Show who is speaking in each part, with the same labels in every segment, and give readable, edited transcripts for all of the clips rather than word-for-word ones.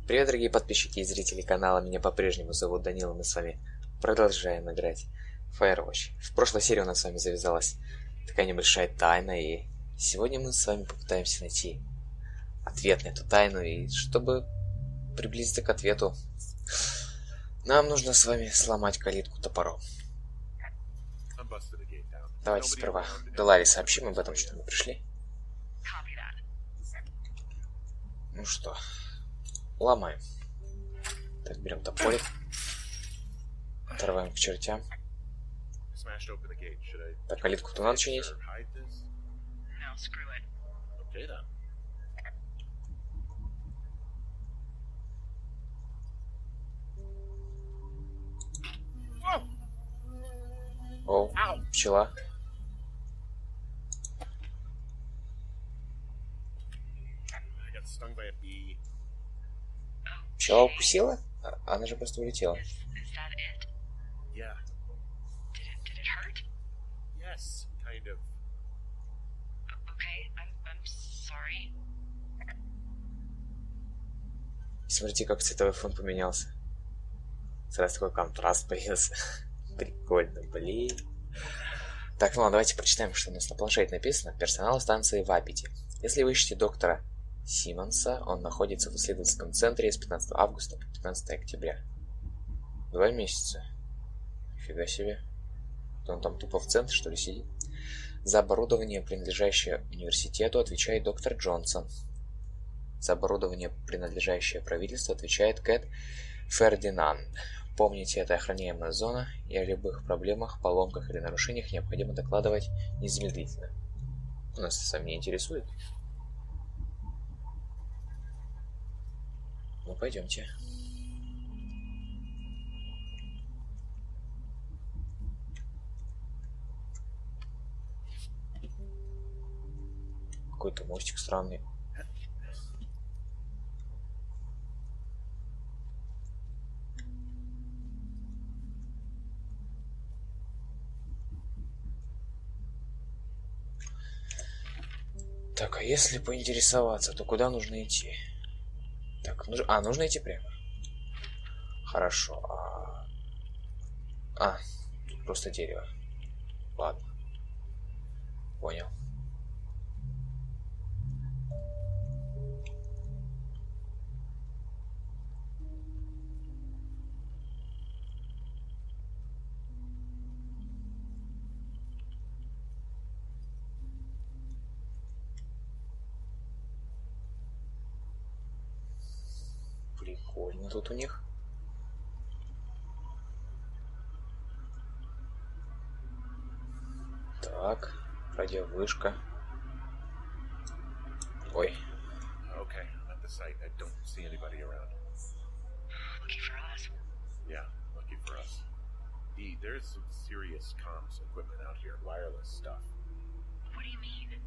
Speaker 1: Привет, дорогие подписчики и зрители канала, меня по-прежнему зовут Данила, мы с вами продолжаем играть в Firewatch. В прошлой серии у нас с вами завязалась такая небольшая тайна, и сегодня мы с вами попытаемся найти ответ на эту тайну, и чтобы приблизиться к ответу, нам нужно с вами сломать калитку топором. Давайте сперва Деларе сообщим об этом, что мы пришли. Ну что, ломаем. Так, берем топорик. Отрываем к чертям. Так, калитку-то надо чинить. О, пчела. Пчела укусила? Она же просто улетела. Смотрите, как цветовой фон поменялся. Сразу такой контраст появился. Прикольно, блин. Так, ну ладно, давайте прочитаем, что у нас на планшете написано. Персонал станции в Аппете. Если вы ищете доктора Симмонса, он находится в исследовательском центре с 15 августа по 15 октября. 2 месяца. Фига себе. Он там тупо в центре, что ли, сидит? За оборудование, принадлежащее университету, отвечает доктор Джонсон. За оборудование, принадлежащее правительству, отвечает Кэт Фердинанд. Помните, это охраняемая зона, и о любых проблемах, поломках или нарушениях необходимо докладывать незамедлительно. Нас это сам не интересует. Ну, пойдемте. Какой-то мостик странный. Так, а если поинтересоваться, то куда нужно идти? Так, нужно идти прямо. Хорошо. Тут просто дерево. Ладно. Понял. Прикольно тут у них. Так, радиовышка. Ой.
Speaker 2: Okay, I'm at the site. I don't see anybody around.
Speaker 3: Lucky for us.
Speaker 2: Yeah, lucky for us. There's some serious comms equipment out here, wireless stuff.
Speaker 3: What do you mean?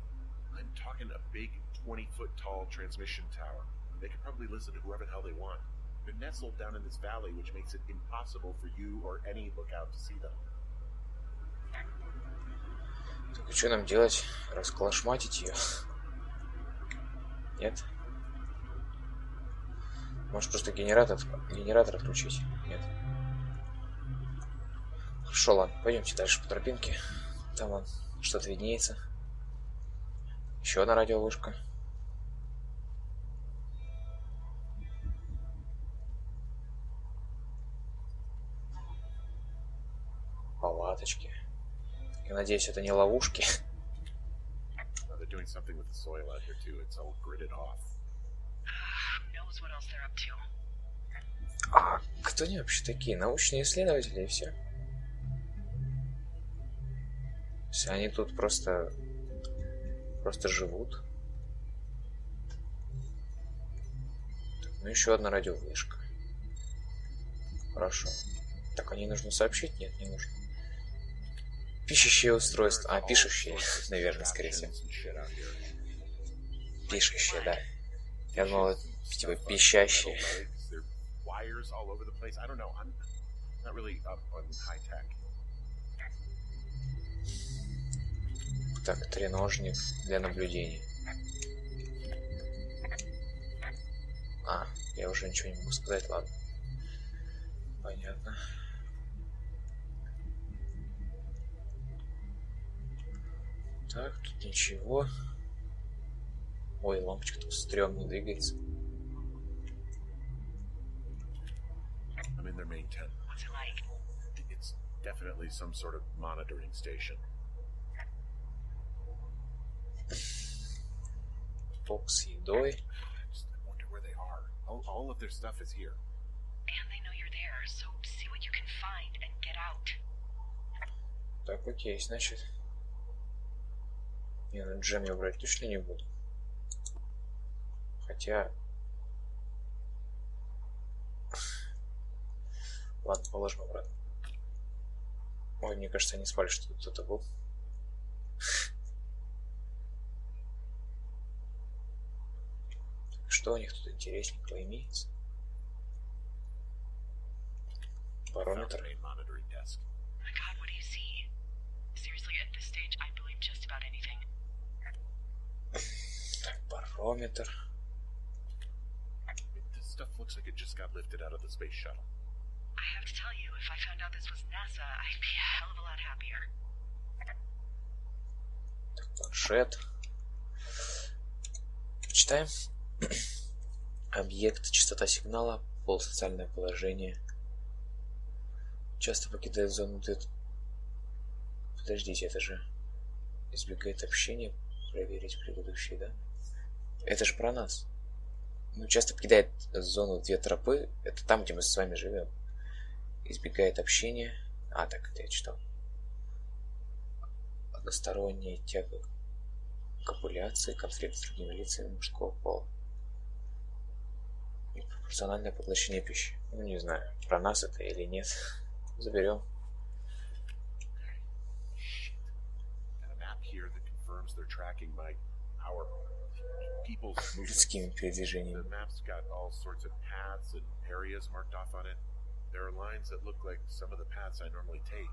Speaker 2: I'm talking a big 20-foot tall transmission tower. They can probably listen to whoever the hell they want. They're nestled down in this valley, which makes it impossible for you or any lookout to see them.
Speaker 1: Так, и что нам делать? Расколошматить ее? Нет? Может, просто генератор отключить? Нет. Хорошо, ладно, пойдемте дальше по тропинке. Там вон что-то виднеется. Еще одна радиовышка. Палаточки. Я надеюсь, это не ловушки.
Speaker 2: They're doing something with the soil out here too. It's all gridded off.
Speaker 3: Who knows what else they're up to?
Speaker 1: А кто они вообще такие? Научные исследователи и все. Все они тут просто живут. Так, ну еще одна радиовышка. Хорошо. Так, о ней нужно сообщить? Нет, не нужно. Пишущее устройство. Пишущее, наверное, скорее всего. Пишущее, да. Я думал, типа пищащее. Так, треножник для наблюдений. А, я уже ничего не могу сказать, ладно. Понятно. Так, тут ничего. Ой, лампочка тут стрёмно двигается.
Speaker 2: I'm in their main tent.
Speaker 3: What's it like?
Speaker 2: It's definitely some sort of monitoring station.
Speaker 1: Бокс с едой.
Speaker 2: I just wonder where they are. All of their stuff is here.
Speaker 3: And they know you're there, so see what you can find and get out.
Speaker 1: Так, окей, значит. Не, ну джем я брать точно не буду. Хотя... Ладно, положим обратно. Ой, мне кажется, они спали, что тут кто-то был. Что у них тут интересненького имеется? Барометр.
Speaker 2: Main monitoring desk.
Speaker 3: My God, what do you see? Seriously, at this stage, I believe just about anything.
Speaker 1: Так, барометр.
Speaker 2: This stuff looks like it just got lifted out of the space shuttle.
Speaker 3: I have to tell you, if I found out this was NASA, I'd be a hell of a lot happier.
Speaker 1: Так, планшет. Читаем. Объект, частота сигнала, пол, социальное положение. Часто покидает зону дет. Подождите, это же избегает общения, проверить предыдущие, да? Это же про нас. Ну, часто покидает зону две тропы. Это там, где мы с вами живем. Избегает общения. А, так, это я читал. Односторонняя тяга к копуляции, конфликт с другими лицами мужского пола. И пропорциональное поглощение пищи. Ну, не знаю, про нас это или нет. Заберем.
Speaker 2: Got a map here that confirms they're tracking our people's movements.
Speaker 1: Людскими
Speaker 2: The
Speaker 1: передвижениями.
Speaker 2: map's got all sorts of paths and areas marked off on it. There are lines that look like some of the paths I normally take.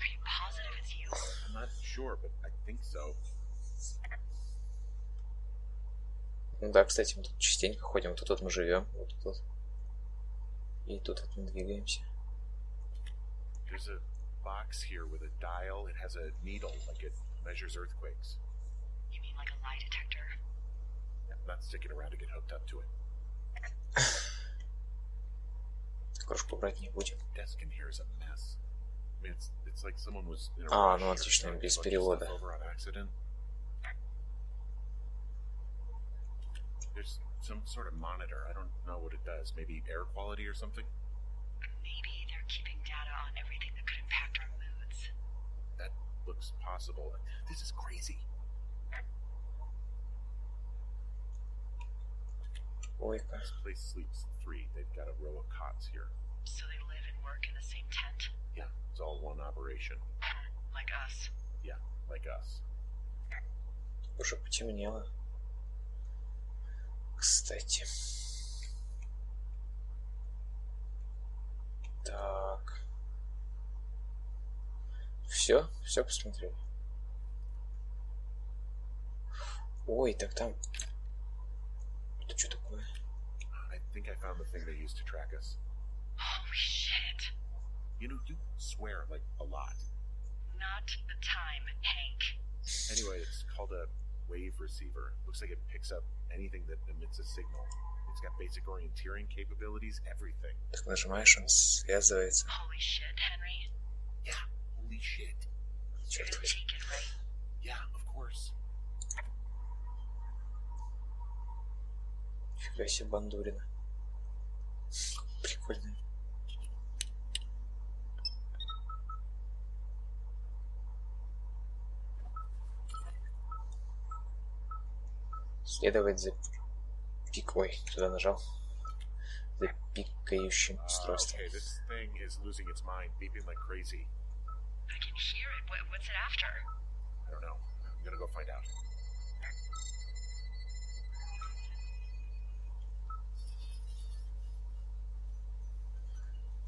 Speaker 3: Are you positive it's you?
Speaker 2: I'm not sure, but I think so.
Speaker 1: Ну да, кстати, мы тут частенько ходим. Вот тут мы живем. Вот тут. И тут вот мы двигаемся.
Speaker 2: There's a box here with a dial. It has a needle, like it measures earthquakes.
Speaker 3: You mean like a lie detector?
Speaker 2: I'm not sticking around to get hooked up to it.
Speaker 1: Кружку брать не будем.
Speaker 2: Desk in here is a mess. I mean, it's like someone was in a
Speaker 1: А,
Speaker 2: rush
Speaker 1: ну
Speaker 2: or
Speaker 1: отлично,
Speaker 2: started
Speaker 1: без
Speaker 2: a bunch of
Speaker 1: перевода.
Speaker 2: stuff over on accident. There's some sort of monitor. I don't know what it does. Maybe air quality or something?
Speaker 3: Maybe they're keeping data on everything that could impact our moods.
Speaker 2: That looks possible. This is crazy.
Speaker 1: Ой-ка.
Speaker 2: This place sleeps 3. They've got a row of cots here.
Speaker 3: So they live and work in the same tent?
Speaker 2: Yeah, it's all one operation.
Speaker 3: Like us.
Speaker 2: Yeah, like us.
Speaker 1: Уже потемнело. Кстати. Так. Все посмотрели. Ой, так там... Это что такое?
Speaker 2: I think I found the thing they used to track us.
Speaker 3: Holy shit.
Speaker 2: You know, you swear like a lot.
Speaker 3: Not the time, Hank.
Speaker 2: Anyway, it's called a wave receiver. Looks like it picks up anything that emits a signal. It's got basic orienteering capabilities, everything.
Speaker 1: Так нажимаешь, он связывается.
Speaker 3: Holy shit, Henry.
Speaker 2: Yeah, holy shit.
Speaker 3: You're
Speaker 1: Черт
Speaker 3: gonna
Speaker 1: возьми.
Speaker 3: take it, right?
Speaker 2: Yeah, of course.
Speaker 1: Фига себе бандурина. Прикольно. Следовать за Ой, туда нажал. За пикающим устройством.
Speaker 2: Okay, this thing is losing its mind, beeping like crazy.
Speaker 3: I can hear it. What's it after?
Speaker 2: I don't know. I'm gonna go find out.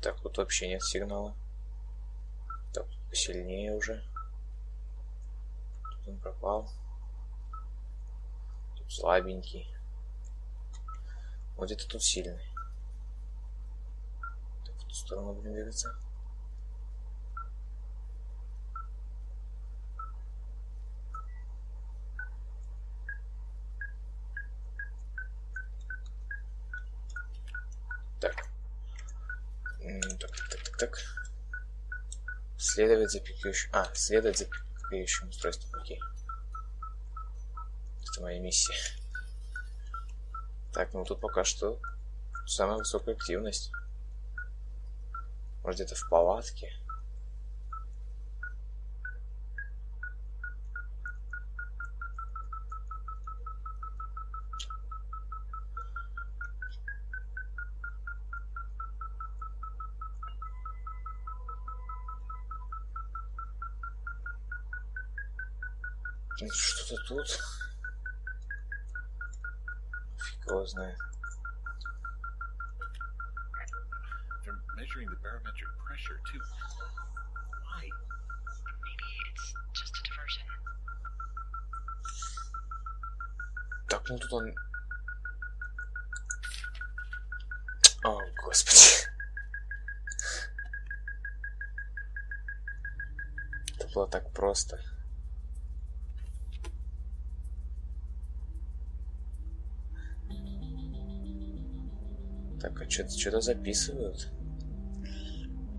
Speaker 1: Так, тут вообще нет сигнала. Так, посильнее уже. Тут он пропал. Тут слабенький. Вот это тут сильный. Так, в ту сторону будем двигаться. Так. Так. Следовать за пикающим... следовать за пикающим устройством. Окей. Это моя миссия. Так, ну тут пока что самая высокая активность. Может, где-то в палатке. Что-то тут. Фиг его знает.
Speaker 2: They're measuring the barometric pressure too. Why?
Speaker 3: Maybe it's just a diversion.
Speaker 1: Так, ну тут он... О, господи. Это было так просто. Так, а что-то записывают?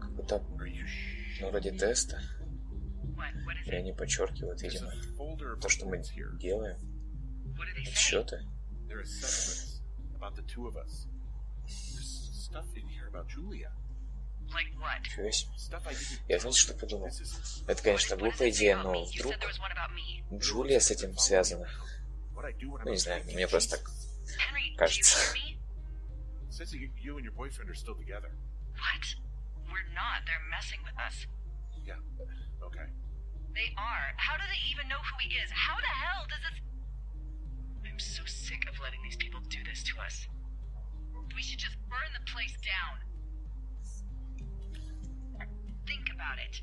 Speaker 1: Какой-то, ну, вроде теста. И они подчеркивают, видимо, то, что мы делаем. Отсчеты. Нифига себе. Я, знаете, что подумал? Это, конечно, глупая идея, но вдруг Джулия с этим связана. Ну, не знаю, мне просто так кажется.
Speaker 2: Says you and your boyfriend are still together.
Speaker 3: What? We're not. They're messing with us.
Speaker 2: Yeah. Okay.
Speaker 3: They are. How do they even know who he is? How the hell does this... I'm so sick of letting these people do this to us. We should just burn the place down. Think about it.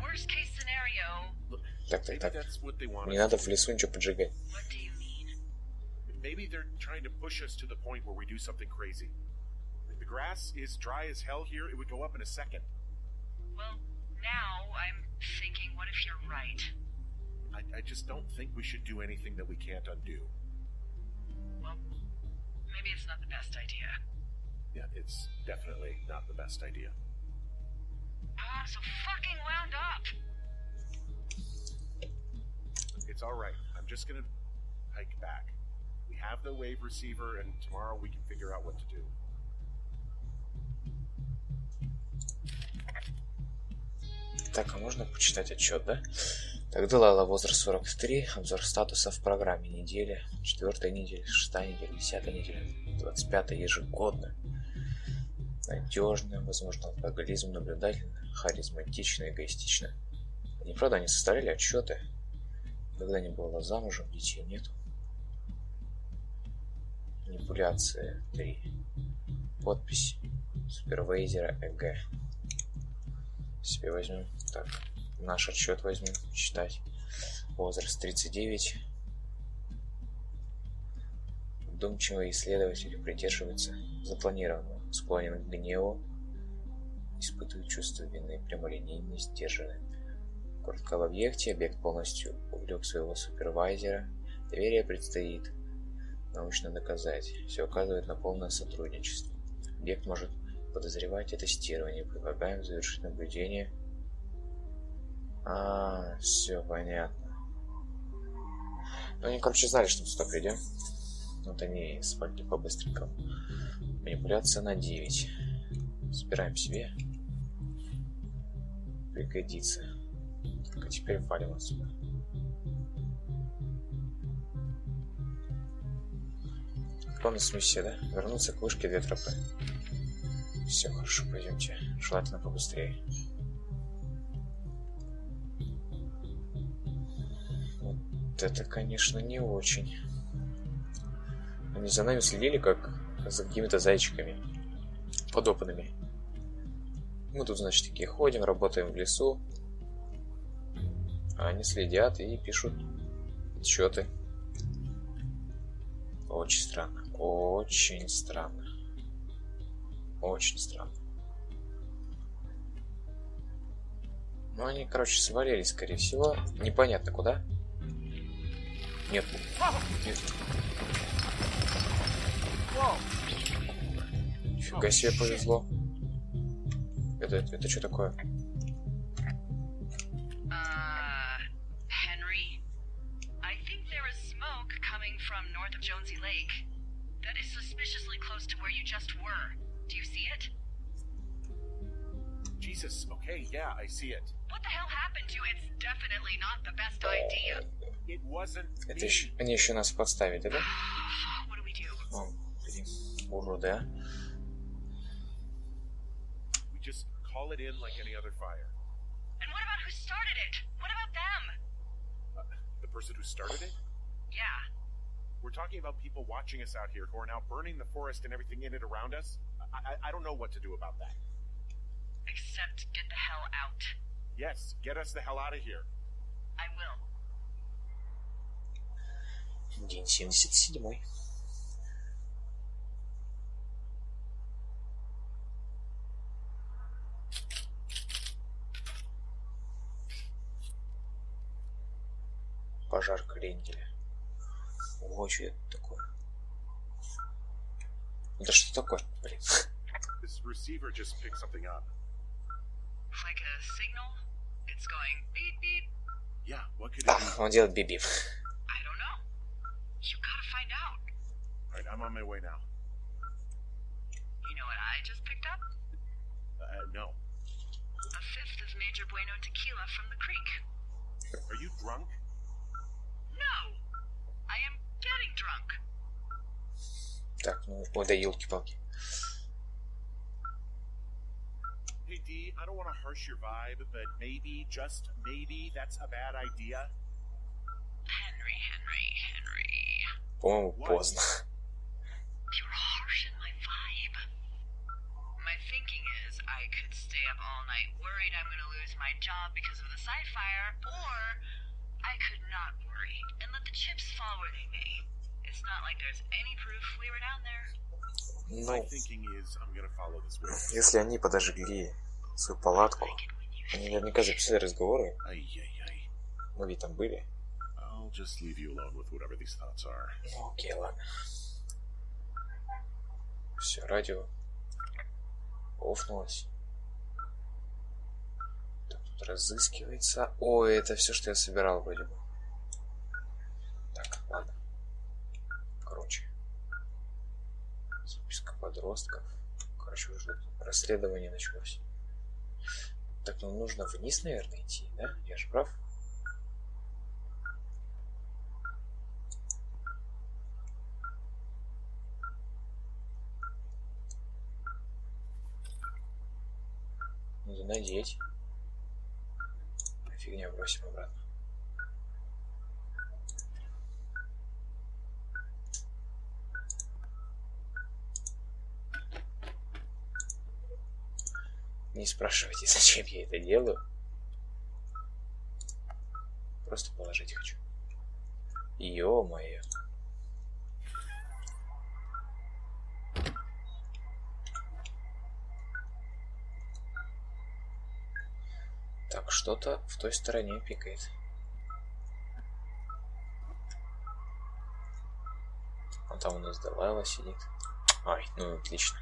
Speaker 3: Worst case scenario...
Speaker 1: Так.
Speaker 2: That's what they want.
Speaker 1: Не надо в лесу ничего поджигать.
Speaker 3: What do you mean?
Speaker 2: Maybe they're trying to push us to the point where we do something crazy. If the grass is dry as hell here, it would go up in a second.
Speaker 3: Well, now I'm thinking, what if you're right?
Speaker 2: I just don't think we should do anything that we can't undo.
Speaker 3: Well, maybe it's not the best idea.
Speaker 2: Yeah, it's definitely not the best idea.
Speaker 3: I'm so fucking wound up!
Speaker 2: It's alright. I'm just gonna hike back. We have the wave receiver, and tomorrow we can figure out what to do.
Speaker 1: Так, а можно почитать отчет, да? Так, Делайла, возраст 43, обзор статуса в программе недели, 4-я неделя, 6-я неделя, 10-я неделя, 25-я ежегодно. Надежно, возможно, алкоголизм, наблюдательно, харизматично, эгоистично. Они, правда, они составляли отчеты. Когда не была замужем, детей нету. Манипуляция 3. Подпись супервейзера ЭГ. Себе возьмем. Так, наш отчет возьмем. Читать. Возраст 39. Вдумчивый исследователь придерживается запланированного. Склонен к гневу. Испытывает чувство вины, прямолинейно сдержанный. Коротко об объекте. Объект полностью увлек своего супервайзера. Доверие предстоит научно доказать. Все указывает на полное сотрудничество. Объект может подозревать и тестирование. Предлагаем завершить наблюдение. Все понятно. Ну, они, короче, знали, что мы сюда придем. Вот они спали по-быстренькому. Манипуляция на 9. Собираем себе. Пригодится. Так, а теперь валим отсюда. Какая у нас миссия, да? Вернуться к вышке 2 тропы. Все, хорошо, пойдемте. Желательно побыстрее. Вот это, конечно, не очень. Они за нами следили, как за какими-то зайчиками. Подопытными. Мы тут, значит, такие ходим, работаем в лесу. А они следят и пишут отчеты. Очень странно. Очень странно. Очень странно. Ну, они, короче, свалились, скорее всего. Непонятно куда. Нет. Нет. Нифига себе повезло. Это что такое?
Speaker 3: Henry, I think there is smoke coming from north of Jonesy Lake. That is suspiciously close to where you just were. Do you see it?
Speaker 2: Jesus, okay, yeah, I see it.
Speaker 3: What the hell happened to you? It's definitely not the best idea.
Speaker 2: It wasn't
Speaker 1: Это
Speaker 2: me.
Speaker 1: еще, они еще нас подставили, да?
Speaker 3: What do we do?
Speaker 1: О, блин, уроды, а.
Speaker 2: We just call it in like any other fire.
Speaker 3: And what about who started it? What about them?
Speaker 2: The person who started it?
Speaker 3: Yeah.
Speaker 2: We're talking about people watching us out here who are now burning the forest and everything in it around us. I don't know what to do about that.
Speaker 3: Except get the hell out.
Speaker 2: Yes, get us the hell out of here.
Speaker 3: I will.
Speaker 1: День 77. Пожар кренделя. Ого, что это такое? Это что такое? Блин.
Speaker 2: This receiver just picked something up.
Speaker 3: Like a signal? It's going beep beep.
Speaker 2: Yeah, what could it be?
Speaker 1: Он делает биби.
Speaker 3: I don't know. You gotta find out.
Speaker 2: Alright, I'm on my way now.
Speaker 3: You know what I just picked up?
Speaker 2: No.
Speaker 3: A fifth of Major Bueno tequila from the creek.
Speaker 2: Are you drunk?
Speaker 3: No! I am getting drunk.
Speaker 1: Так, ну, ой, да елки-палки.
Speaker 2: Hey, D, I don't want to harsh your vibe, but maybe, just maybe, that's a bad idea.
Speaker 3: Henry.
Speaker 1: По-моему,
Speaker 2: What?
Speaker 1: поздно.
Speaker 3: You're harshing my vibe. My thinking is I could stay up all night worried I'm gonna lose my job because of the side fire, or I could not worry and let the chips fall where they may. It's not like there's any proof we were down there.
Speaker 2: My
Speaker 1: Ну,
Speaker 2: thinking is I'm gonna follow this way.
Speaker 1: если они подожгли свою палатку, они наверняка записали разговоры.
Speaker 2: Ай-яй-яй.
Speaker 1: Мы ведь там были.
Speaker 2: I'll just leave you alone with whatever these thoughts are.
Speaker 1: Ну, окей, ладно. Все, радио офнулось. Так, тут разыскивается. Ой, это все, что я собирал вроде бы. Так, ладно. Короче. Записка подростков. Короче, уже расследование началось. Так, ну нужно вниз, наверное, идти, да? Я же прав? Надо надеть. Фигня, бросим обратно. Не спрашивайте, зачем я это делаю. Просто положить хочу. Ё-моё. Так, что-то в той стороне пикает. А там у нас Делайла сидит. Ай, ну отлично.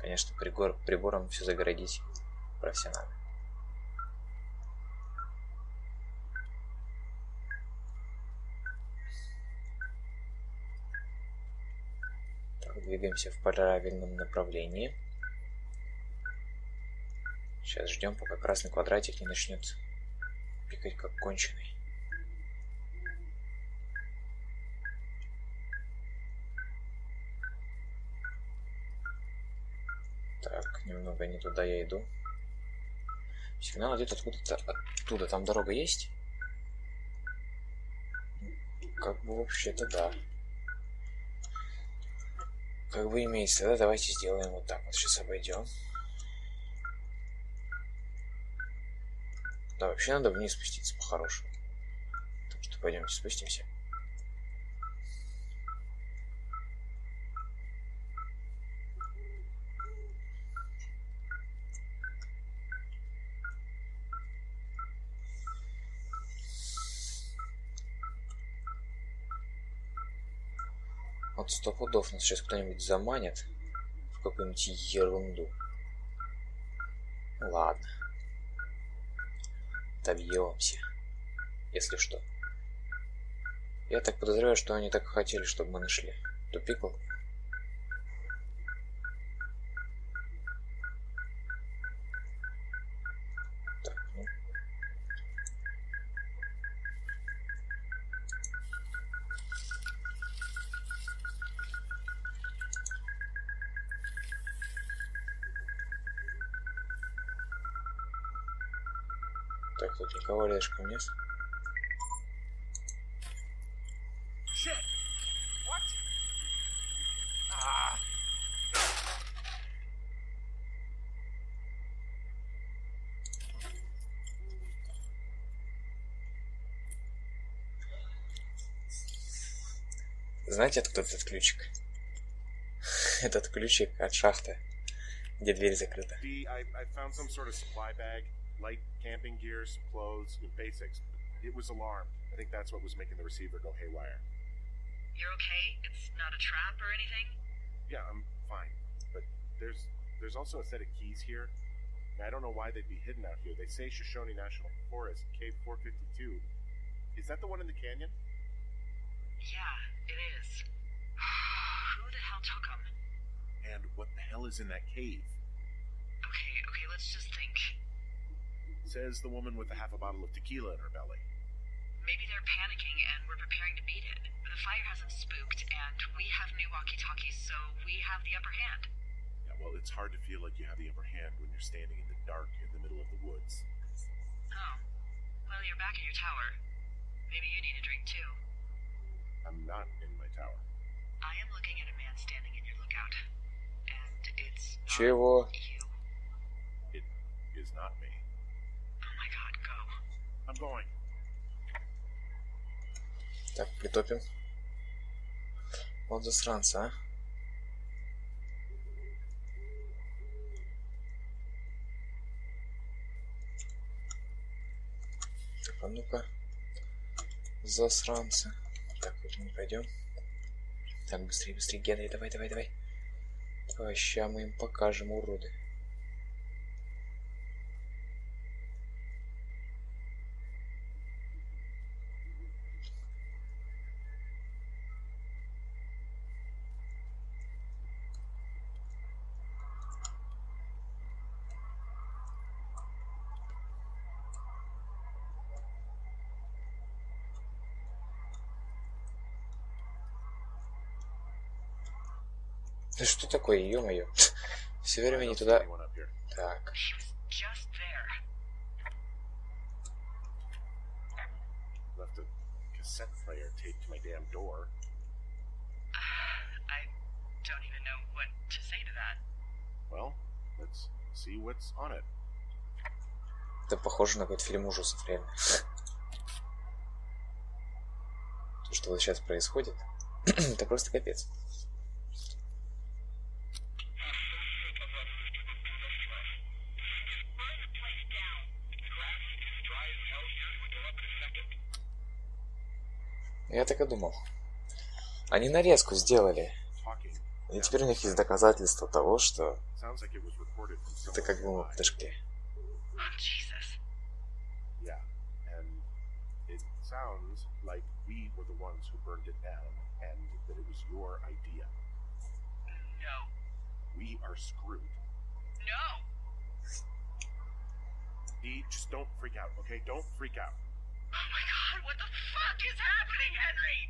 Speaker 1: Конечно, прибором все загородить профессионально. Так, двигаемся в правильном направлении. Сейчас ждем, пока красный квадратик не начнет пикать как конченый. Так, немного не туда я иду. Сигнал идет откуда-то оттуда. Там дорога есть? Как бы вообще-то да. Как бы имеется, да? Давайте сделаем вот так вот. Сейчас обойдем. Да, вообще надо вниз спуститься по-хорошему. Так что пойдемте спустимся. Вот 100 пудов нас сейчас кто-нибудь заманит в какую-нибудь ерунду. Ладно. Добьемся. Если что. Я так подозреваю, что они так и хотели, чтобы мы нашли тупик. Так, ну. Так, тут никого рядышком нет. Знаете, откуда этот ключик? Этот ключик от шахты, где дверь закрыта.
Speaker 2: I found some sort of supply bag, light camping gear, some clothes, and basics. It was alarmed. I think that's what was making the receiver go haywire.
Speaker 3: You're okay? It's not a trap or anything?
Speaker 2: Yeah, I'm fine. But there's also a set of keys here. And I don't know why they'd be hidden out here. They say Shoshone National Forest, Cave 452. Is that the one in the canyon?
Speaker 3: Yeah, it is. Who the hell took them?
Speaker 2: And what the hell is in that cave?
Speaker 3: Okay, let's just think.
Speaker 2: Says the woman with half a bottle of tequila in her belly.
Speaker 3: Maybe they're panicking and we're preparing to beat it. The fire hasn't spooked, and we have new walkie-talkies, so we have the upper hand.
Speaker 2: Yeah, well, it's hard to feel like you have the upper hand when you're standing in the dark in the middle of the woods.
Speaker 3: Oh. Well, you're back in your tower. Maybe you need a drink, too.
Speaker 2: I'm not in my tower.
Speaker 3: I am looking at a man standing in your lookout. And it's not
Speaker 1: Чего?
Speaker 3: you.
Speaker 2: It is not me.
Speaker 3: Oh my god, go.
Speaker 2: I'm going.
Speaker 1: Так, притопим. Вот засранца, а. Так, а ну-ка. Засранцы. Так, вот мы пойдем. Так, быстрее, быстрее, Генри, давай. Давай, ща мы им покажем, уроды. Да что такое, ё-моё? Все время не туда. Так.
Speaker 3: She was just there.
Speaker 2: Left a cassette player taped to my damn door.
Speaker 3: I don't even know what to say to that.
Speaker 2: Well, let's see what's on it.
Speaker 1: Это похоже на какой-то фильм ужасов, реально. То, что вот сейчас происходит, это просто капец. Я так и думал. Они нарезку сделали. И теперь у них есть доказательства того, что это как бы мы подожгли.
Speaker 3: Jesus.
Speaker 2: Yeah, and it sounds like we were the ones who burned it down, and that it was your idea.
Speaker 3: No.
Speaker 2: We are screwed.
Speaker 3: No.
Speaker 2: Just don't freak out, okay? Don't freak out.
Speaker 3: Oh my god, what the fuck is happening, Henry?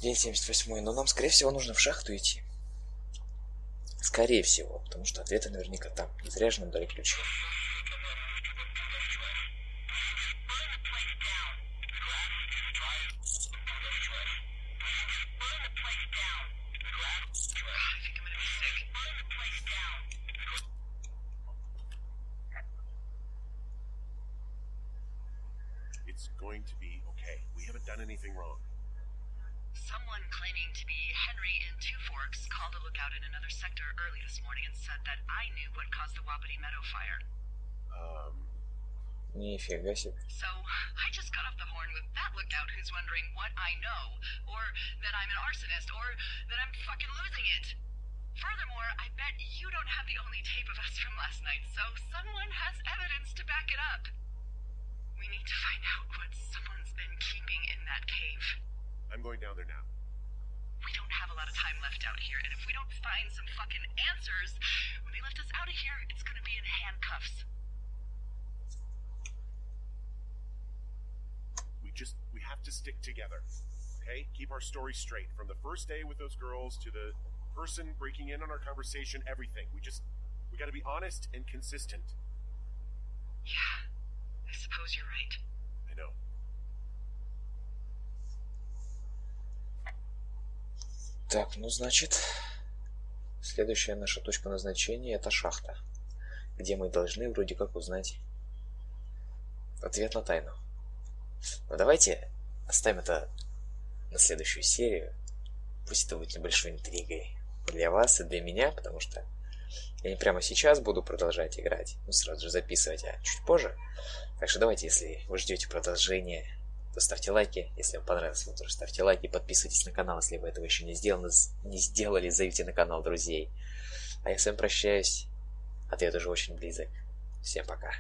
Speaker 1: День 78, но нам, скорее всего, нужно в шахту идти. Скорее всего, потому что ответы наверняка там. Не зря же нам дали ключи.
Speaker 2: It's going to be okay. We haven't done anything wrong.
Speaker 3: Someone claiming to be Henry in Two Forks called a lookout in another sector early this morning and said that I knew what caused the Wapiti Meadow fire.
Speaker 1: Нифига себе.
Speaker 3: So, I just got off the horn with that lookout who's wondering what I know, or that I'm an arsonist, or that I'm fucking losing it. Furthermore, I bet you don't have the only tape of us from last night, so someone has evidence to back it up. We need to find out what someone's been keeping in that cave.
Speaker 2: I'm going down there now.
Speaker 3: We don't have a lot of time left out here, and if we don't find some fucking answers, when they lift us out of here, it's gonna be in handcuffs.
Speaker 2: We have to stick together. Okay? Keep our story straight. From the first day with those girls to the person breaking in on our conversation, everything. We gotta be honest and consistent.
Speaker 3: Yeah, I suppose you're right.
Speaker 2: I know.
Speaker 1: Так, ну значит, следующая наша точка назначения — это шахта, где мы должны вроде как узнать ответ на тайну. Но давайте оставим это на следующую серию. Пусть это будет небольшой интригой для вас и для меня, потому что я не прямо сейчас буду продолжать играть, ну сразу же записывать, а чуть позже. Так что давайте, если вы ждете продолжения, то ставьте лайки. Если вам понравилось, вы тоже ставьте лайки, подписывайтесь на канал, если вы этого еще не сделали, зовите на канал друзей. А я с вами прощаюсь. Ответ уже очень близок. Всем пока.